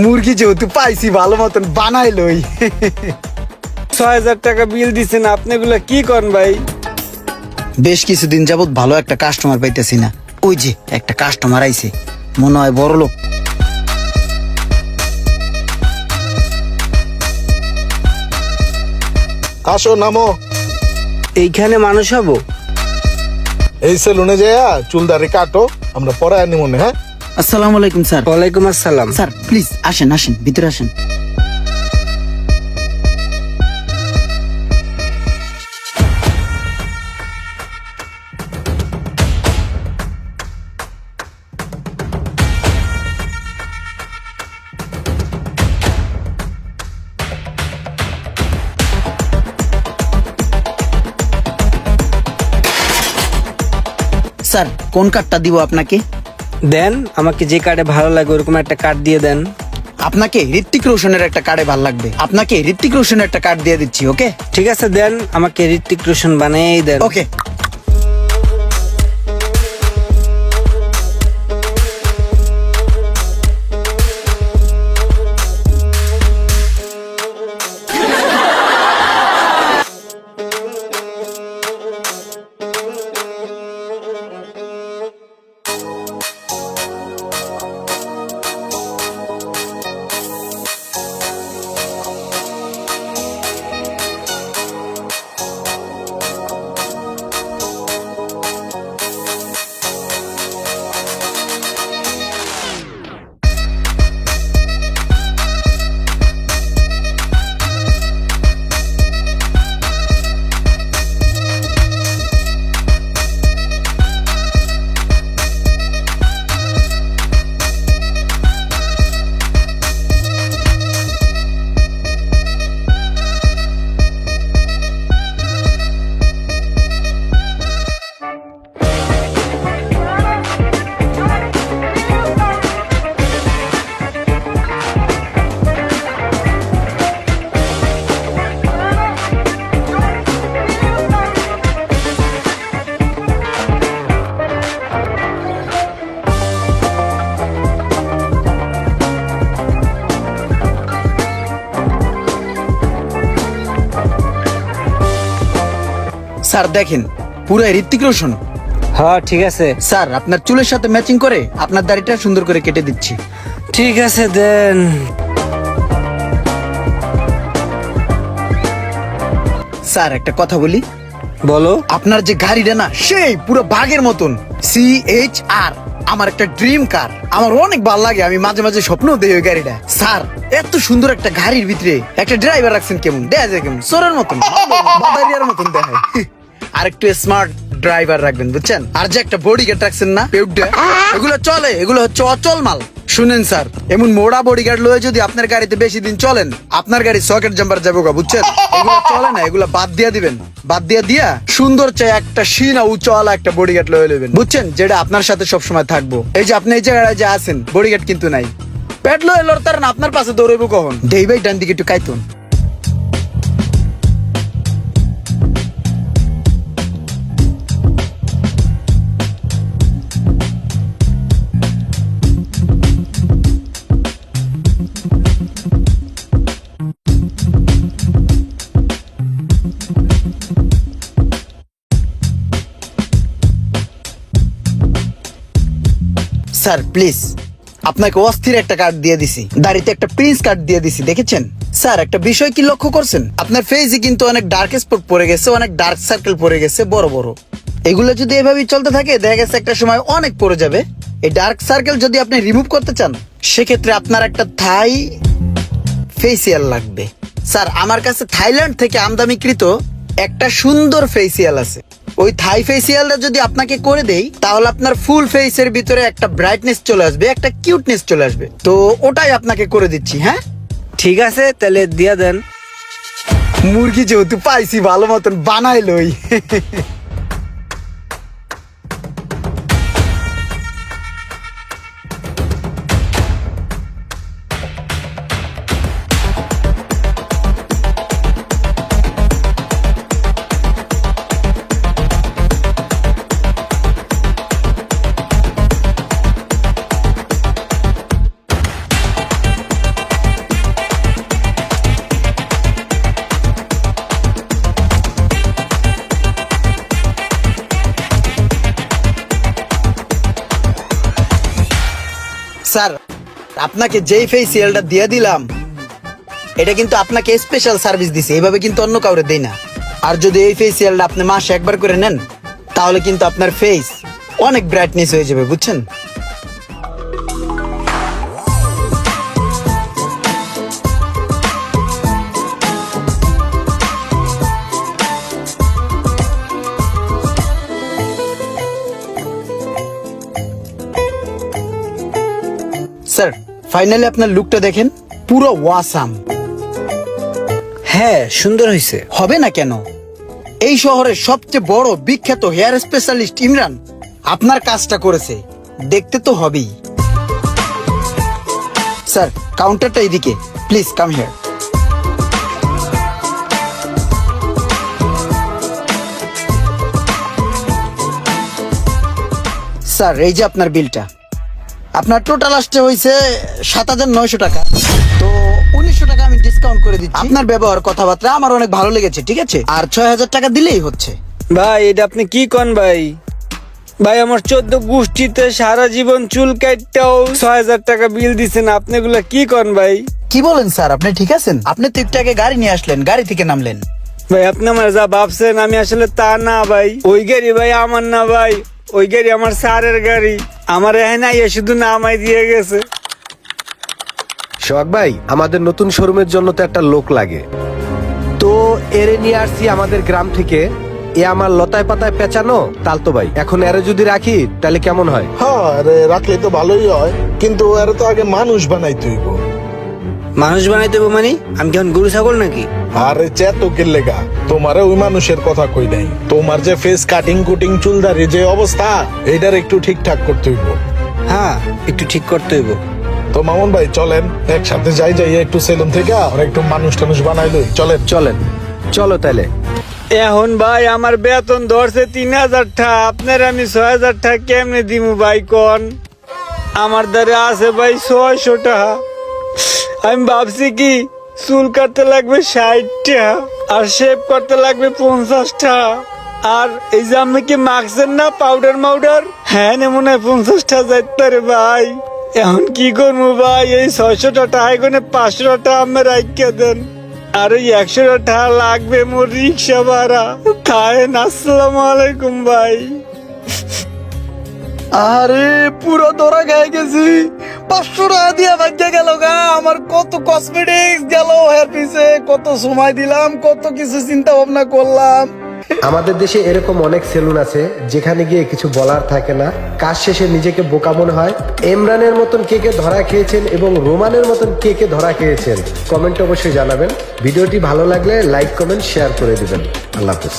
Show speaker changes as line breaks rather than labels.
মুরগি যেহেতু পাইছি ভালো মতন বানাইলই।
৬,০০০ টাকা বিল দিছেন, আপনি এগুলা কি করেন ভাই?
বেশ কিছুদিন যাবত ভালো একটা কাস্টমার পাইতেছি না। ওই যে একটা কাস্টমার আইছে, মনে হয় বড় লোক।
আসো নামো।
এইখানে মানুষ হবো?
এই সেলুনে যাইয়া চুল দাড়ি কাটো, আমরা পরে আনি মনে। হ্যাঁ,
আসসালামু আলাইকুম স্যার।
ওয়ালাইকুম আসসালাম।
স্যার প্লিজ আসেন আসেন, ভিতরে আসেন। স্যার কোন কার্ডটা দিব আপনাকে?
দেন, আমাকে যে কার্ডে ভালো লাগে ওরকম একটা কার্ড দিয়ে দেন।
আপনাকে ঋত্বিক রোশনের একটা কার্ডে ভালো লাগবে, আপনাকে ঋত্বিক রোশনের একটা কার্ড দিয়ে দিচ্ছি। ওকে
ঠিক আছে, দেন আমাকে ঋত্বিক রোশন বানিয়েই দেন।
ওকে। স্যার দেখেন, পুরো ঋত্বিক রোশন।
হ্যাঁ ঠিক আছে।
স্যার আপনার চুলের সাথে ম্যাচিং করে আপনার দাড়িটা সুন্দর করে কেটে দিচ্ছি।
ঠিক আছে, দেন।
স্যার একটা কথা বলি।
বলো।
আপনার যে গাড়িটা না, সেই পুরো বাঘের মতন। CHR আমার একটা ড্রিম কার, আমার অনেক ভালো লাগে। আমি মাঝে মাঝে স্বপ্ন দেই ওই গাড়িটা। স্যার এত সুন্দর একটা গাড়ির ভিতরে একটা ড্রাইভার রাখছেন, কেমন দেখা যায়, কেমন সোরের মতন, বাদারিয়ার মতন দেখায়। আর একটু স্মার্ট ড্রাইভার রাখবেন, বুঝছেন? আর যে একটা বডি গার্ড রাখছেন না, পেউডা, এগুলো চলে, এগুলো হচ্ছে অচল মাল। শুনেন স্যার, এমন মোড়া বডিগার্ড লয়ে যদি আপনার গাড়িতে বেশি দিন চলেন, আপনার গাড়ি সকেট জাম্পার যাবো গা, বুঝছেন? এগুলো চলে না, এগুলো বাদ দিয়া দিবেন। বাদ দিয়া সুন্দর চাই একটা সিনা উঁচওয়ালা একটা বডিগার্ড লয়ে নেবেন, বুঝছেন? যেটা আপনার সাথে সবসময় থাকবো। এই যে আপনি এই জায়গায় যে আছেন, বডিগার্ড কিন্তু নাই, পেট লয়ে লড়তার না, আপনার পাশে দৌড়াইবো কখন? দেই ভাই ডান দিকে একটু কাইতুন। স্যার প্লিজ, আপনাকে অস্থির একটা কার্ড দিয়ে দিছি, দাড়িতে একটা প্রিন্স কার্ড দিয়ে দিছি, দেখেছেন? স্যার একটা বিষয় কি লক্ষ্য করছেন? আপনার ফেসে কিন্তু অনেক ডার্ক স্পট পড়ে গেছে, অনেক ডার্ক সার্কেল পড়ে গেছে বড় বড়। এগুলো যদি এভাবেই চলতে থাকে, দেখা গেছে একটা সময় অনেক পড়ে যাবে। এই ডার্ক সার্কেল যদি আপনি রিমুভ করতে চান, সেক্ষেত্রে আপনার একটা থাই ফেসিয়াল লাগবে। স্যার আমার কাছে থাইল্যান্ড থেকে আমদানিকৃত একটা সুন্দর ফেসিয়াল আছে। ওই থাই ফেসিয়ালটা যদি আপনাকে করে দেই, তাহলে আপনার ফুল ফেসের ভিতরে একটা ব্রাইটনেস চলে আসবে, একটা কিউটনেস চলে আসবে। তো ওটাই আপনাকে করে দিচ্ছি। হ্যাঁ
ঠিক আছে, তাহলে দিয়া দেন।
মুরগি যেহেতু পাইছি ভালো মতন বানাইলই। স্যার আপনাকে যেই ফেসিয়ালটা দিয়ে দিলাম এটা কিন্তু আপনাকে স্পেশাল সার্ভিস দিছে, এইভাবে কিন্তু অন্য কাউরে দেই না। আর যদি এই ফেসিয়ালটা আপনি মাসে একবার করে নেন তাহলে কিন্তু আপনার ফেস অনেক ব্রাইটনেস হয়ে যাবে, বুঝছেন? স্যার ফাইনালি আপনার লুকটা দেখেন, পুরো ওয়াসাম।
হ্যাঁ, সুন্দর হয়েছে।
হবে না কেন? এই শহরের সবচেয়ে বড় বিখ্যাত হেয়ার স্পেশালিস্ট ইমরান আপনার কাজটা করেছে, দেখতে তো হবেই। স্যার কাউন্টারটা এদিকে, প্লিজ কাম হিয়ার। স্যার এই যে আপনার বিলটা, আপনার টোটাল আসতে হয়েছে 7,900 টাকা। তো 1,900 টাকা আমি ডিসকাউন্ট করে দিচ্ছি। আপনার ব্যবহার কথাবার্তা আমার অনেক ভালো লেগেছে, ঠিক আছে? আর 6,000 টাকা দিলেই হচ্ছে।
ভাই এটা আপনি কি কন ভাই? ভাই আমার 14 গোষ্ঠীতে সারা জীবন চুল কাটতেও 6,000 টাকা বিল দিছেন, আপনি এগুলা কি কন ভাই?
কি বলেন স্যার, আপনি ঠিক আছেন? আপনি তো একটু আগে গাড়ি নিয়ে আসলেন, গাড়ি থেকে নামলেন।
ভাই আপনি আমার যা ভাবছেন আমি আসলে তা না ভাই। ওই গাড়ি ভাই আমার না ভাই, ওই গাড়ি আমার স্যারের গাড়ি। আমার এখানে আইয়া শুধু নামাই দিয়ে গেছে।
সোহাগ ভাই, আমাদের নতুন শোরুমের জন্য তো একটা লোক লাগে, তো এরে নিয়ে আসছি আমাদের গ্রাম থেকে। এ আমার লতায় পাতায় পেঁচানো তালতো ভাই, এখন এরে যদি রাখি তাহলে কেমন হয়?
হ্যাঁ আরে রাখলে তো ভালোই হয়, কিন্তু এর তো আগে মানুষ বানাইতে হইব।
মানুষ বানাই দেবো মানে? আমি কেমন গরু ছাগল নাকি?
আরে চেতকের লেগা তোমারে ওই মানুষের কথা কই নাই, তোমার যে ফেস কাটিং কুটিং চুলদারি যে অবস্থা, এইটার একটু ঠিকঠাক করতে হইব।
হ্যাঁ, একটু ঠিক করতে হইব।
তো মামুন ভাই চলেন একসাথে যাই একটু সেলুন থেকে আর একটু মানুষ টানুষ বানাই লই, চলেন।
চলেন, চলো তাহলে।
এখন ভাই আমার বেতন ধরছে 3,000 টাকা, আপনার আমি 6,000 টাকা কেমনে দিমু ভাই কোন? আমার দ্বারা আছে ভাই 600 টাকা। আমি ভাবছি কি চুল কাটতে লাগবে 60 টাকা আর শেভ করতে লাগবে 50 টাকা। আর এই যে আপনি কি মাখছেন না পাউডার মাউডার, হ্যাঁ মনে হয় 50 টাকা যাইতে রে ভাই। এখন কি করবো ভাই? এই 600 টাকা এখানে 500 টাকা আমি রাখিয়ে দেন, আর ওই 100 টাকা লাগবে মোর রিক্সা ভাড়া। খায়েন। আসসালামু আলাইকুম ভাই।
আরে পুরো ধরা খেয়ে গেছি, 500 টাকা দিয়ে ভাগ্যে গেল গা। আমার কত কসমেটিক্স গেল হেয়ার পিছে, কত সময় দিলাম, কত কিছু চিন্তা ভাবনা করলাম।
আমাদের দেশে এরকম অনেক সেলুন আছে যেখানে গিয়ে কিছু বলার থাকে না, কাজ শেষে নিজেকে বোকা মনে হয়। ইমরানের মতন কে কে ধরা খেয়েছেন এবং রোমানের মতন কে কে ধরা খেয়েছেন কমেন্ট অবশ্যই জানাবেন। ভিডিওটি ভালো লাগলে লাইক কমেন্ট শেয়ার করে দিবেন। আল্লাহ হাফেজ।